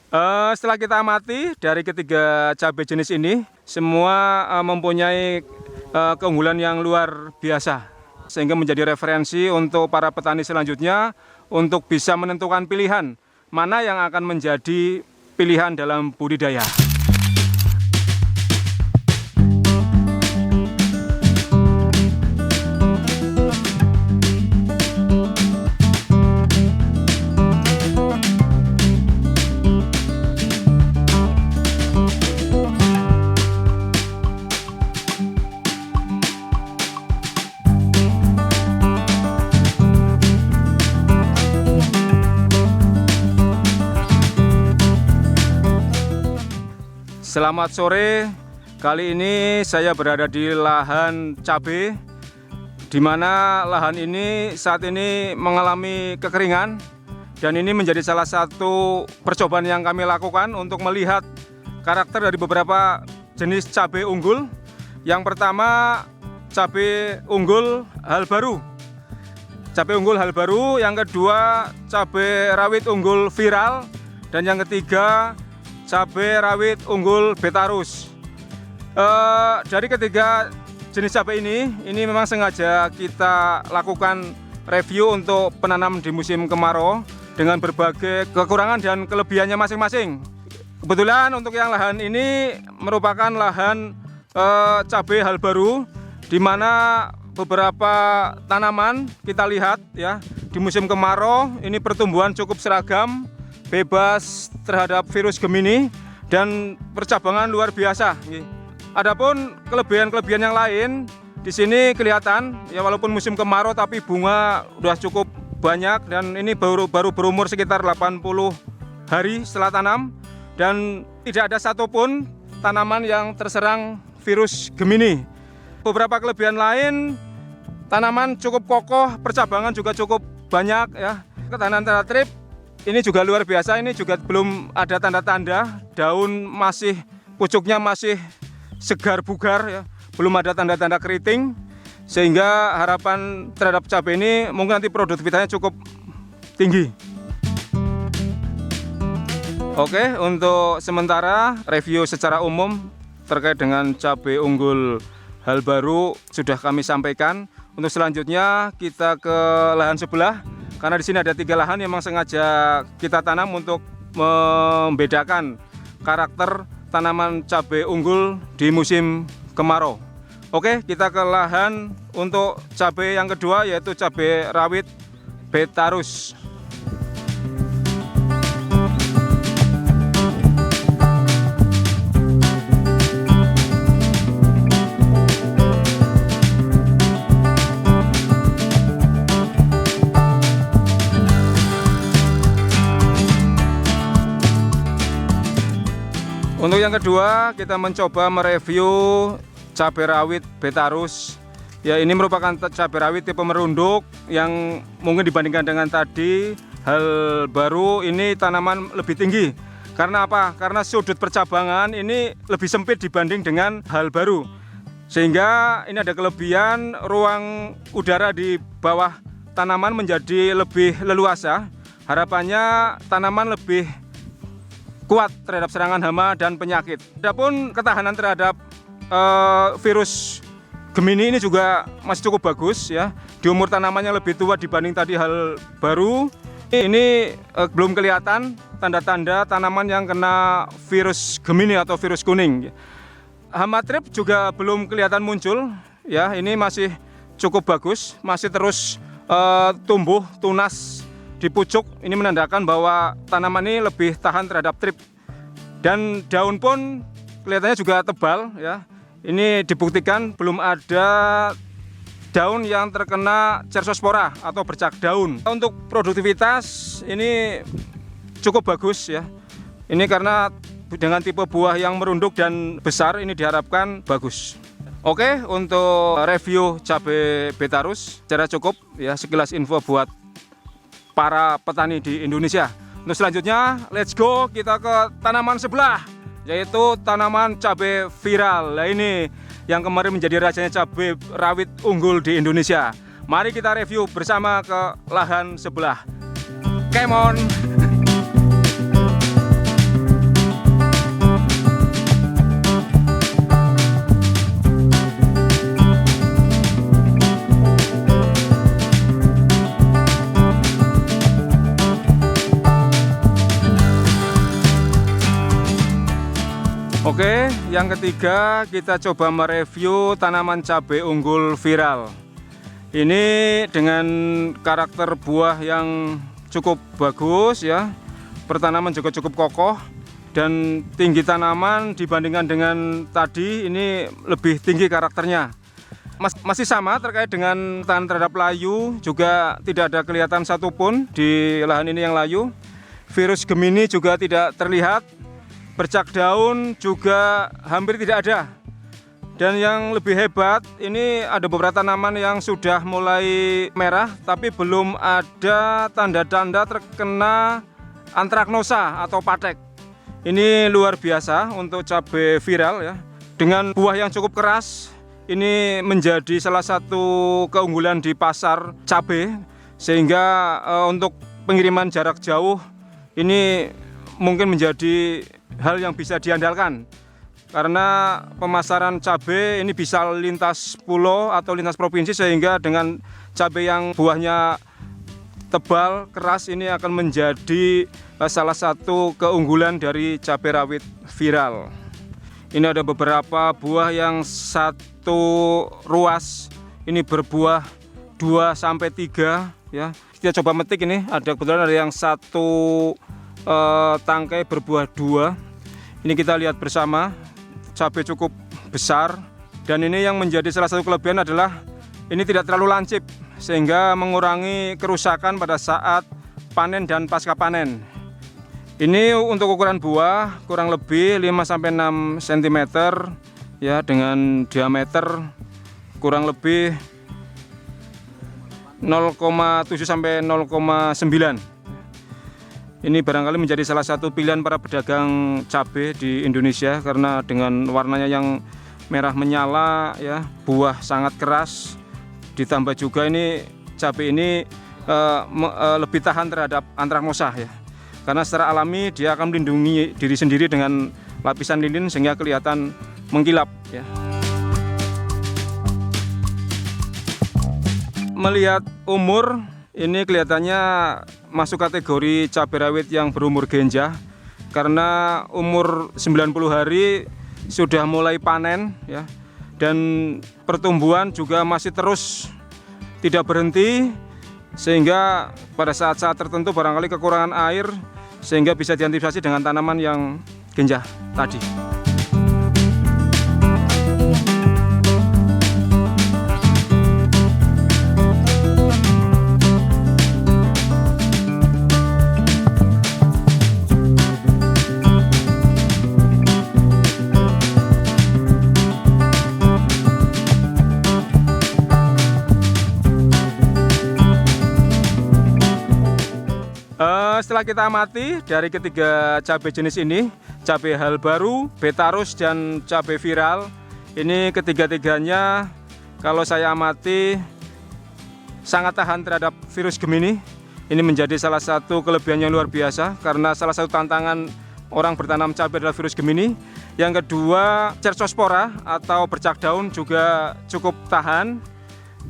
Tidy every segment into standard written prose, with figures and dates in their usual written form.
Setelah kita amati dari ketiga cabai jenis ini, semua mempunyai keunggulan yang luar biasa, sehingga menjadi referensi untuk para petani selanjutnya untuk bisa menentukan pilihan mana yang akan menjadi pilihan dalam budidaya. Selamat sore, kali ini saya berada di lahan cabai, di mana lahan ini saat ini mengalami kekeringan, dan ini menjadi salah satu percobaan yang kami lakukan untuk melihat karakter dari beberapa jenis cabai unggul. Yang pertama, cabai unggul hal baru. Cabai unggul hal baru, yang kedua cabai rawit unggul viral, dan yang ketiga cabai rawit unggul Betarus. Dari ketiga jenis cabai ini memang sengaja kita lakukan review untuk penanam di musim kemarau dengan berbagai kekurangan dan kelebihannya masing-masing. Kebetulan untuk yang lahan ini merupakan lahan cabai hal baru, di mana beberapa tanaman kita lihat ya di musim kemarau ini pertumbuhan cukup seragam, bebas terhadap virus Gemini, dan percabangan luar biasa. Adapun kelebihan-kelebihan yang lain di sini kelihatan ya, walaupun musim kemarau tapi bunga udah cukup banyak, dan ini baru berumur sekitar 80 hari setelah tanam, dan tidak ada satupun tanaman yang terserang virus Gemini. Beberapa kelebihan lain, tanaman cukup kokoh, percabangan juga cukup banyak ya. Ketahanan terhadap trip ini juga luar biasa, ini juga belum ada tanda-tanda daun masih, pucuknya masih segar bugar ya, belum ada tanda-tanda keriting, sehingga harapan terhadap cabai ini mungkin nanti produktivitasnya cukup tinggi. Oke, untuk sementara review secara umum terkait dengan cabai unggul hal baru sudah kami sampaikan. Untuk selanjutnya kita ke lahan sebelah, karena di sini ada 3 lahan yang memang sengaja kita tanam untuk membedakan karakter tanaman cabai unggul di musim kemarau. Oke, kita ke lahan untuk cabai yang kedua, yaitu cabai rawit Betarus. Untuk yang kedua, kita mencoba mereview cabai rawit Betarus. Ya, ini merupakan cabai rawit tipe merunduk yang mungkin dibandingkan dengan tadi hal baru, ini tanaman lebih tinggi. Karena apa? Karena sudut percabangan ini lebih sempit dibanding dengan hal baru. Sehingga ini ada kelebihan, ruang udara di bawah tanaman menjadi lebih leluasa. Harapannya tanaman lebih kuat terhadap serangan hama dan penyakit. Adapun ketahanan terhadap virus Gemini ini juga masih cukup bagus ya. Di umur tanamannya lebih tua dibanding tadi hal baru. Ini belum kelihatan tanda-tanda tanaman yang kena virus Gemini atau virus kuning. Hama trip juga belum kelihatan muncul ya. Ini masih cukup bagus, masih terus tumbuh tunas di pucuk. Ini menandakan bahwa tanaman ini lebih tahan terhadap trip, dan daun pun kelihatannya juga tebal ya. Ini dibuktikan belum ada daun yang terkena cercospora atau bercak daun. Untuk produktivitas ini cukup bagus ya. Ini karena dengan tipe buah yang merunduk dan besar, ini diharapkan bagus. Oke, untuk review cabai Betarus secara cukup ya, sekilas info buat para petani di Indonesia. Untuk selanjutnya, let's go, kita ke tanaman sebelah, yaitu tanaman cabai viral. Nah, ini yang kemarin menjadi rajanya cabai rawit unggul di Indonesia. Mari kita review bersama ke lahan sebelah. Come on. Oke, yang ketiga kita coba mereview tanaman cabai unggul viral. Ini dengan karakter buah yang cukup bagus ya. Pertanaman juga cukup kokoh dan tinggi tanaman dibandingkan dengan tadi ini lebih tinggi karakternya. Masih sama terkait dengan tahan terhadap layu, juga tidak ada kelihatan satupun di lahan ini yang layu. Virus Gemini juga tidak terlihat. Bercak daun juga hampir tidak ada. Dan yang lebih hebat, ini ada beberapa tanaman yang sudah mulai merah tapi belum ada tanda-tanda terkena antraknosa atau patek. Ini luar biasa untuk cabai viral ya. Dengan buah yang cukup keras, ini menjadi salah satu keunggulan di pasar cabai, sehingga untuk pengiriman jarak jauh ini mungkin menjadi hal yang bisa diandalkan. Karena pemasaran cabai ini bisa lintas pulau atau lintas provinsi, sehingga dengan cabai yang buahnya tebal, keras, ini akan menjadi salah satu keunggulan dari cabai rawit viral. Ini ada beberapa buah yang satu ruas ini berbuah 2-3 ya. Kita coba metik, ini ada kebetulan ada yang satu tangkai berbuah 2. Ini kita lihat bersama, cabai cukup besar, dan ini yang menjadi salah satu kelebihan adalah ini tidak terlalu lancip sehingga mengurangi kerusakan pada saat panen dan pasca panen. Ini untuk ukuran buah kurang lebih 5-6 cm ya, dengan diameter kurang lebih 0,7 sampai 0,9. Ini barangkali menjadi salah satu pilihan para pedagang cabai di Indonesia karena dengan warnanya yang merah menyala ya, buah sangat keras, ditambah juga ini cabai ini lebih tahan terhadap antraknosa ya. Karena secara alami dia akan melindungi diri sendiri dengan lapisan lilin sehingga kelihatan mengkilap ya. Melihat umur, ini kelihatannya masuk kategori cabai rawit yang berumur genjah, karena umur 90 hari sudah mulai panen ya, dan pertumbuhan juga masih terus tidak berhenti, sehingga pada saat-saat tertentu barangkali kekurangan air sehingga bisa diantisipasi dengan tanaman yang genjah tadi. Setelah kita amati dari ketiga cabai jenis ini, cabai hal baru, betarus, dan cabai viral, ini ketiga-tiganya kalau saya amati sangat tahan terhadap virus Gemini. Ini menjadi salah satu kelebihan yang luar biasa, karena salah satu tantangan orang bertanam cabai adalah virus Gemini. Yang kedua, cercospora atau bercak daun juga cukup tahan.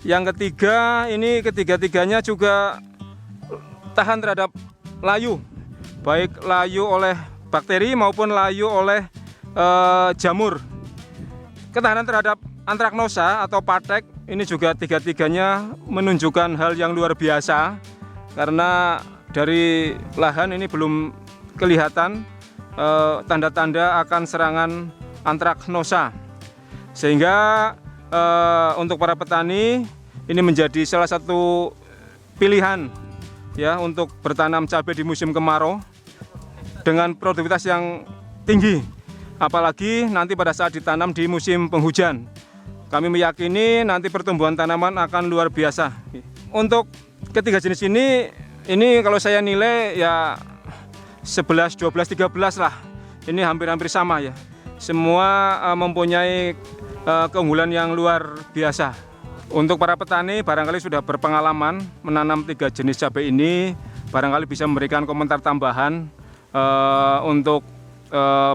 Yang ketiga, ini ketiga-tiganya juga tahan terhadap layu, baik layu oleh bakteri maupun layu oleh jamur. Ketahanan terhadap antraknosa atau patek ini juga tiga-tiganya menunjukkan hal yang luar biasa, karena dari lahan ini belum kelihatan tanda-tanda akan serangan antraknosa, sehingga untuk para petani ini menjadi salah satu pilihan ya untuk bertanam cabai di musim kemarau dengan produktivitas yang tinggi, apalagi nanti pada saat ditanam di musim penghujan. Kami meyakini nanti pertumbuhan tanaman akan luar biasa. Untuk ketiga jenis ini kalau saya nilai ya 11, 12, 13 lah. Ini hampir-hampir sama ya. Semua mempunyai keunggulan yang luar biasa. Untuk para petani barangkali sudah berpengalaman menanam 3 jenis cabai ini, barangkali bisa memberikan komentar tambahan untuk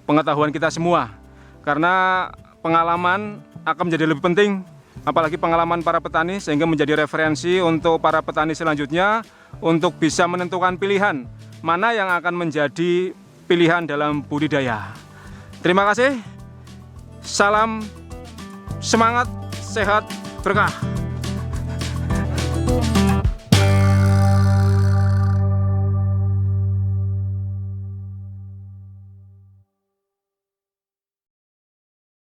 pengetahuan kita semua. Karena pengalaman akan menjadi lebih penting, apalagi pengalaman para petani, sehingga menjadi referensi untuk para petani selanjutnya untuk bisa menentukan pilihan mana yang akan menjadi pilihan dalam budidaya. Terima kasih. Salam semangat, sehat, berkah.